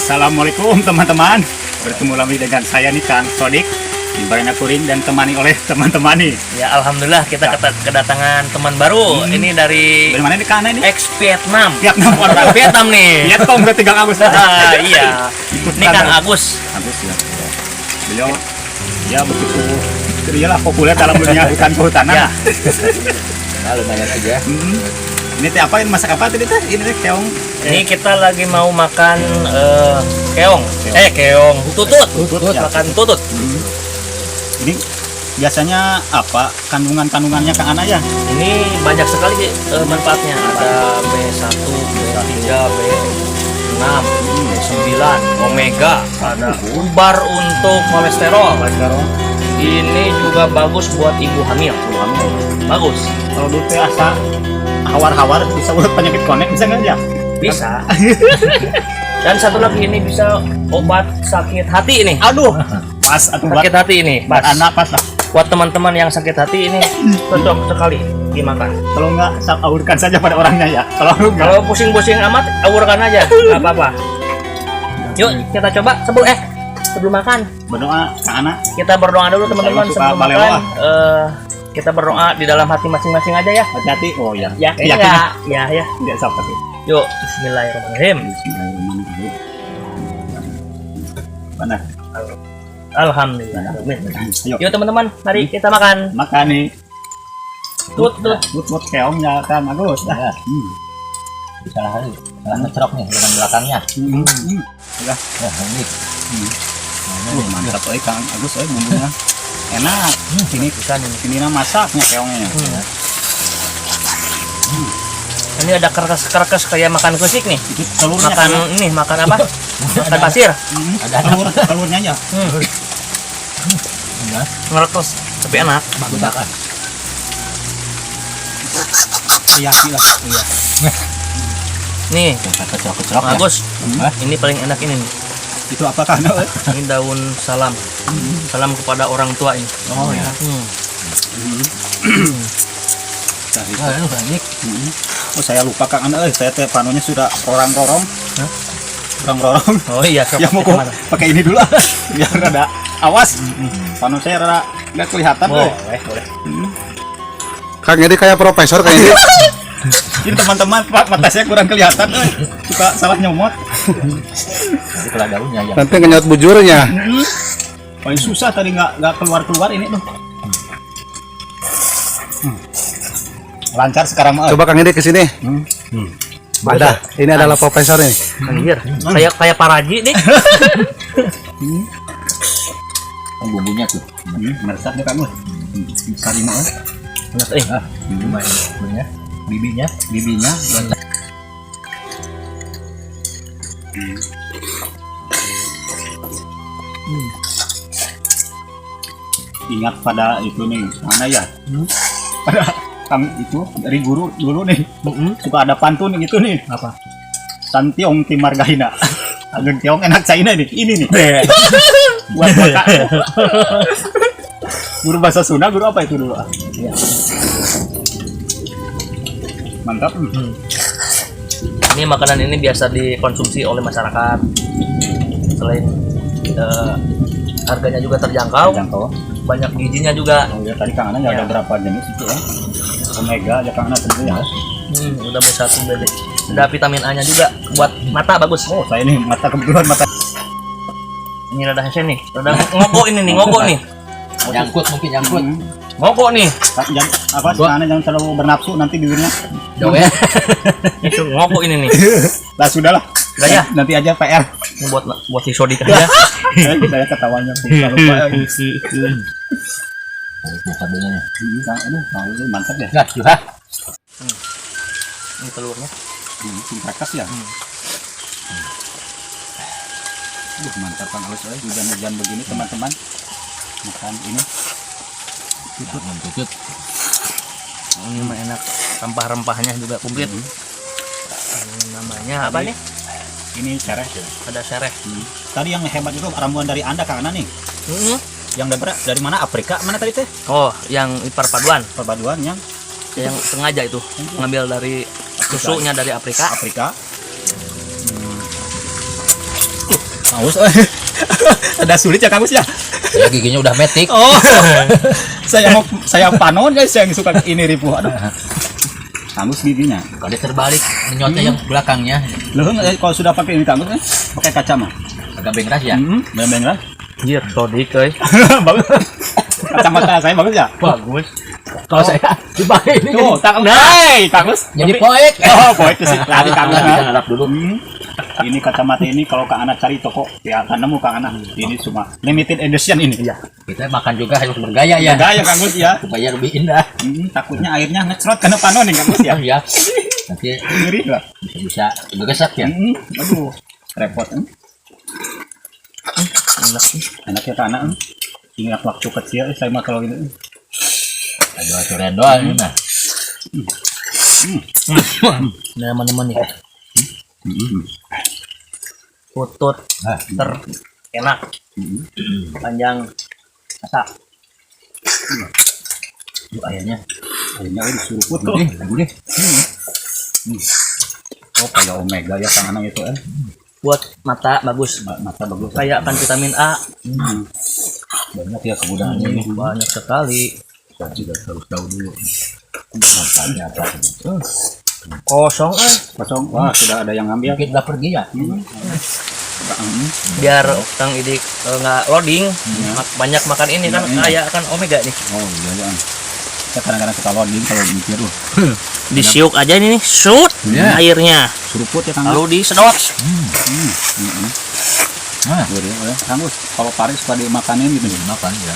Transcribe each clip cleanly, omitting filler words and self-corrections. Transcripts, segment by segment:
Assalamualaikum teman-teman. Bertemu lagi dengan saya nih Kang Sodik di Barana Kuring dan temani oleh teman-teman nih. Ya alhamdulillah kita kedatangan teman baru. Ini dari mana nih Kang ini? ex Vietnam. Vietnam Orang Vietnam nih. Vietcong berarti Kang Agus. Iya. Ini Kang Agus. Agus ya. Beliau ya begitu lah populer dalam dunia hutan kehutanan. Ya. Nah, lumayan aja. Ini teh apa? Masak apa tadi teh? Ini teh keong. Ini kita lagi mau makan keong. Keong. Tutut. Ya. Makan tutut. Ini biasanya apa kandungannya Kang Ana ya? Ini banyak sekali manfaatnya. Ada B1, B3, B6, B9, omega. Ada ubar untuk kolesterol. Ini juga bagus buat ibu hamil. Bagus. Kalau dulu teh asa hawar-hawar bisa urut penyakit konek bisa nggak ya? Bisa. Dan satu lagi ini bisa obat sakit hati ini. Aduh, pas atau buat Sakit hati ini. buat anak pas lah. Buat teman-teman yang sakit hati ini cocok sekali dimakan. Kalau nggak aurkan saja pada orangnya ya. Kalau nggak, Kalau pusing-pusing amat, awurkan aja, nggak apa-apa. Yuk kita coba sebelum makan. berdoa Kang Ana. Kita berdoa dulu teman-teman Saya suka sebelum balewa. makan. Kita berdoa di dalam hati masing-masing aja ya. Hati-hati. Oh ya. Ya, Yakin enggak. Ya. tidak sabar sih. Yuk, Bismillahirrahmanirrahim. Bismillahirrahmanirrahim. Mana? Alhamdulillah. Ayo Yuk teman-teman, mari kita makan. makan nih. Tut. Tut keongnya Kang Agus. Ya. Salah hari. Salah ngecerok nih dengan belakangnya. Ya. Ya, ini. Mantap Kang Agus bumbunya. Enak. Ini Bisa nih. ini masaknya keongnya. Ini ada kerkas kayak makan kusik nih. Itu telurnya. Makan ini, makan apa? Makan pasir. Ada Telurnya ya. Ngeretos, tapi enak. bagus banget. Iya lah. Iya. Nih, Kecerok-kecerok ya. bagus. Ini paling enak ini nih. Itu apa Kang? Ini daun salam. Salam kepada orang tua ini. Oh ya. Oh, ini banyak. Oh saya lupa Kang Ana, saya teh panonya sudah orang-rorong. Orang-rorong. Oh iya, Ya mau pakai ini dulu biar rada awas. Pano saya rada nggak kelihatan. Boleh. Kang ini kayak profesor kayak ini. Ini teman-teman mata saya kurang kelihatan, suka salah nyomot. Nanti kalau daunnya ya. Nanti ngenyot bujurnya. Paling susah tadi nggak keluar ini tuh. Lancar sekarang mah. Coba Kang ini ke sini. Ada. Ini adalah profesor ini. Anjir, kayak Paraji nih. Bumbunya tuh. Meresap deh kamu. Besar ini mah. Lumayan bumbunya. Bibinya. Ingat pada itu nih, mana ya? Pada Kang itu dari guru dulu nih. Suka ada pantun gitu nih. Apa? Santiong ti margahina. Agen tiong enak China nih. Ini nih. Buat kakak. Guru bahasa Sunda, guru apa itu dulu? Ya. Mantap. Ini makanan ini biasa dikonsumsi oleh masyarakat. Selain harganya juga terjangkau, banyak gizinya juga. Oh ya tadi Kang Ana ya ada berapa jenis itu ya? Omega ya Kang Ana tentu ya. Udah B1 BB. Ada vitamin A-nya juga buat mata bagus. Oh saya ini mata kebetulan mata. Ini rada hese nih. Rada ngokok ini nih, ngokok nih. Nyangkut mungkin nyangkut. Ngokok nih. Jangan apa Kang Ana jangan terlalu bernafsu nanti bibirnya. Jauh ya. Itu ngokok ini nih. Lah sudahlah. Udah ya. Nanti aja PR. Ini buat si Sodik aja. Saya ketawanya lupa. Buka dulu nih. Aduh, mantap ya. Enggak, juga. Ini telurnya. Singkrakas ya. Mantap Kang Agus, hujan-hujan begini teman-teman. Makan ini. Tutut. Ini mah enak. Rempah-rempahnya juga komplit. Ini namanya apa nih? Ini sereh. Ada sereh. Tadi yang hebat itu ramuan dari Anda Kang Ana nih. Yang dari mana? Afrika mana tadi teh? Oh, yang perpaduan. Perpaduan yang sengaja itu ngambil dari susunya dari Afrika. Haus. Ada sulit ya Kang Gus ya. Ya giginya udah metik. Oh. saya panon guys yang suka ini ripuh. Aduh. Kang Gus giginya. Kalau terbalik nyotnya yang belakangnya Loh, kalau sudah pakai ini Kang Gus pakai kaca mah. agak bengras ya. Beng-beng lah. Anjir, sodik euy. Bagus. Kacamata saya bagus ya? Bagus. Kalau saya dipakai ini Tuh, Hey, Kang Gus. jadi poek. Oh, poek ke situ. Lari Kang Gus. Harap dulu. Ini kacamata ini kalau Kang Ana cari toko ya akan nemu Kang Ana. Ini cuma limited edition ini. Iya. Kita makan juga harus bergaya ya. Gaya Kang Gus ya. Supaya lebih indah. Takutnya airnya ngecrot kena panon nih Kang Gus ya. Ya. Nanti Ngeri lah. bisa bergesak ya. Aduh, repot. Enak sih. Enak ya Kang Ana. Ingat waktu kecil saya mah kalau gitu. Aduh, aturan doang ini mah. Nah, teman-teman nih. Putut enak. Panjang rasa. Ayahnya. Airnya ini suruput tuh. Boleh. Oh, kayak omega ya Kang Ana itu Buat mata bagus. Mata bagus. Kayak kan vitamin A. Banyak ya kegunaannya ini. Banyak sekali. Saya juga harus tahu dulu. Manfaatnya apa? Kosong Kosong. Wah, sudah ada yang ngambil. Mungkin udah pergi ya. biar Kang Idik nggak loading. Banyak makan ini kan kayak kan omega nih. Oh iya ya. Saya kadang-kadang suka loading kalau mikir tuh. Disiuk aja ini nih, shoot airnya. Suruput ya Kang. Lalu disedot. Nah, boleh. Kang Gus, kalau pari suka dimakanin gitu. Makan ya.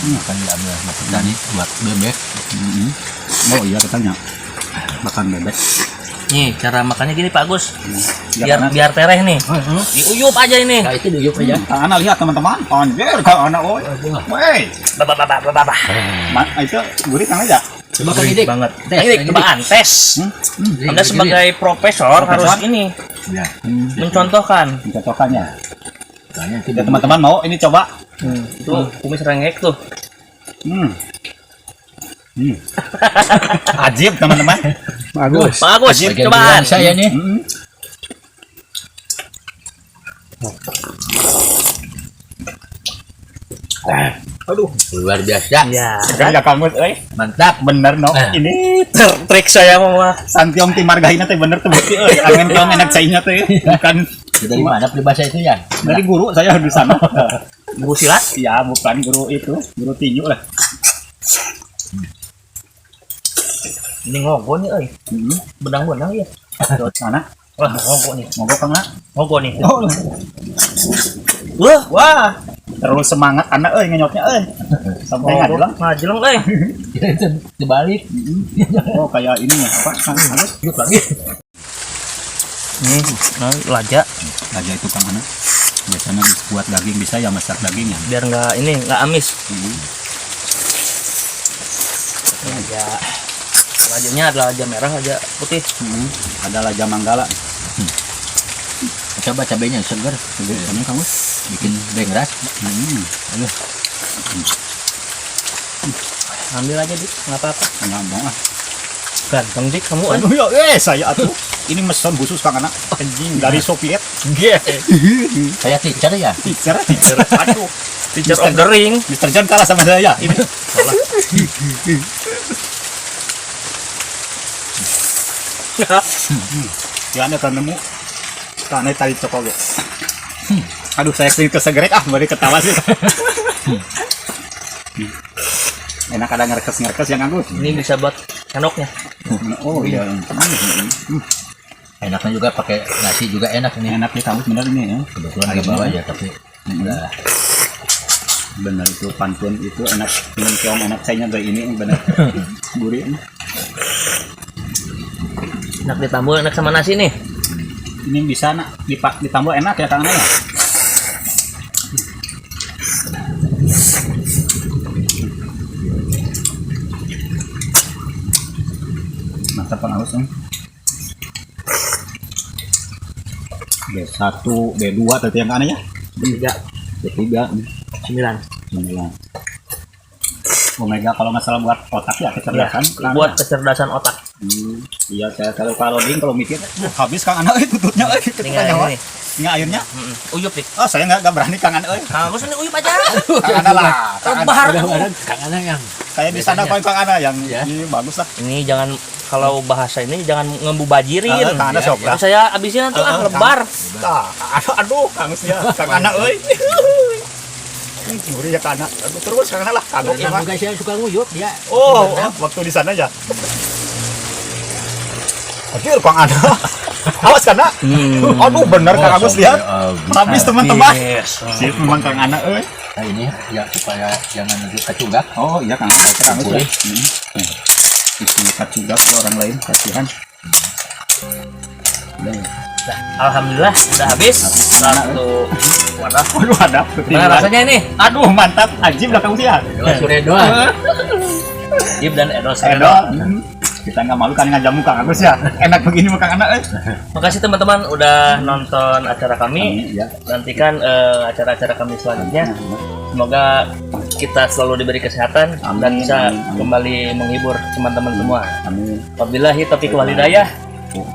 Makan diambil makan tadi buat bebek. Oh iya katanya. Makan bebek. Nih cara makannya gini Pak Gus. Ya, Biar tereh nih. Diuyup aja ini. Nah itu diuyup aja. Kang Ana lihat teman-teman. Anjir, Kang Ana oi. Wey. Itu gurih Kang aja. Coba Kang Idik banget. Tes, Cobaan tes. Anda sebagai profesor harus ini ya. mencontohkan. Contohkannya. Tanya itu Ya teman-teman mau ini coba. Itu kumis rengek tuh. Ajib teman-teman. Bagus. Bagus, bagian cobaan. bilang saya nih. Aduh, Luar biasa. Ya, kan ya kamu Mantap. bener no. Ini trik saya mah Santiom Timargahina teh bener tuh bukti euy. Angin kiong enak cainya teh. Bukan Dari mana peribahasa itu ya? dari guru saya di sana. guru silat. Iya, bukan guru itu, guru tinju lah. Ini ngogo nih euy. Benang-benang ya. Mana? Wah, ngogo nih. Mogok Kang Na? Ngogo nih. Oh. Wah. Terlalu semangat anak euy ngenyotnya euy. Sampai ngajelang. Ngajelang euy. Itu dibalik. Oh, kayak ini ya. Apa? Kang Agus? Yuk lagi. Nah, laja Aja itu Kang Ana. Biasanya buat daging bisa ya masak daging ya. biar nggak amis. Laja. Lajanya ada laja merah, laja putih. Ada laja manggala. Coba cabenya segar. Kamu kamu Bikin bengras. aduh, Ambil aja dik, nggak apa-apa. enggak mau ah. Ganteng dik kamu. Aduh ya, saya atuh. Ini meson khusus Kang Ana. Anjing dari Soviet. Saya teacher ya. Teacher. Aduh. Teacher of the ring. Mr. John kalah sama saya. Ini. Ya Anda kan nemu. Karena tadi cokol. Aduh, saya sering kesegrek balik ketawa sih. Enak ada ngerekes yang Agus. Ini bisa buat sendoknya. Oh iya. Enaknya juga pakai nasi juga enak ini. Enak ya kamu bener ini ya. Kebetulan ke bawah ya tapi udah Bener itu pantun itu enak. Minum keong enak sayanya kayak ini bener. Gurih. Enak ditambah enak sama nasi nih. Ini bisa nak ditambah enak ya Kang Ana ya. Mantap Kang Agus. B1, B2 tadi yang Ana ya. B3, 9. Omega kalau masalah buat otak ya kecerdasan. Ya, buat kecerdasan otak. Iya saya kalau loading kalau mikir habis Kang Ana tutupnya kita Tinggal nyawa. ini. Nggak airnya? Uyup dik. Oh, saya nggak berani kangen euy. Kang Agus ini uyup aja. Kang Ana lah. Kang Ana. Bahar. Kang Ana yang Kayak di sana Kang Ana yang Ya. ini bagus lah. Ini jangan kalau bahasa ini jangan ngebubajirin. Kang Ana sok lah. Saya abisin nanti lah lebar. Aduh, Kang Sia, Kang Ana euy. Gurih ya Kang Ana. Aduh, terus Kang Ana lah, kagok ya. juga saya suka nguyup dia. Oh, waktu di sana ya. Anjir Kang Ana. Awas Kang Ana. Aduh, bener Kang Agus lihat. Habis teman-teman. Yes. Sip memang Kang Ana euy. Nah ini ya supaya jangan nunjuk kacugak. Oh, iya Kang Ana, Kang Agus. Boleh. Disikat juga ke orang lain, kasihan. Alhamdullah udah habis. Satu wadah. Waduh, ada. Gimana rasanya ini? Aduh, mantap. Ajib lah kamu sih ya. Suredo. Jib dan Edo. Edo. Kita nggak malu kan ngajamu Kang Agus ya. Enak begini mah Kang Ana. Makasih teman-teman udah nonton acara kami. Iya. Nantikan acara-acara kami selanjutnya. Semoga kita selalu diberi kesehatan dan Amin, bisa amin, amin. kembali menghibur teman-teman semua. Amin. Wabillahi taufiq wal hidayah.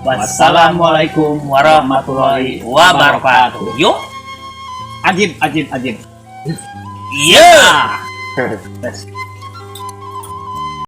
Wassalamualaikum warahmatullahi wabarakatuh. Yuk. Ajib. Iya.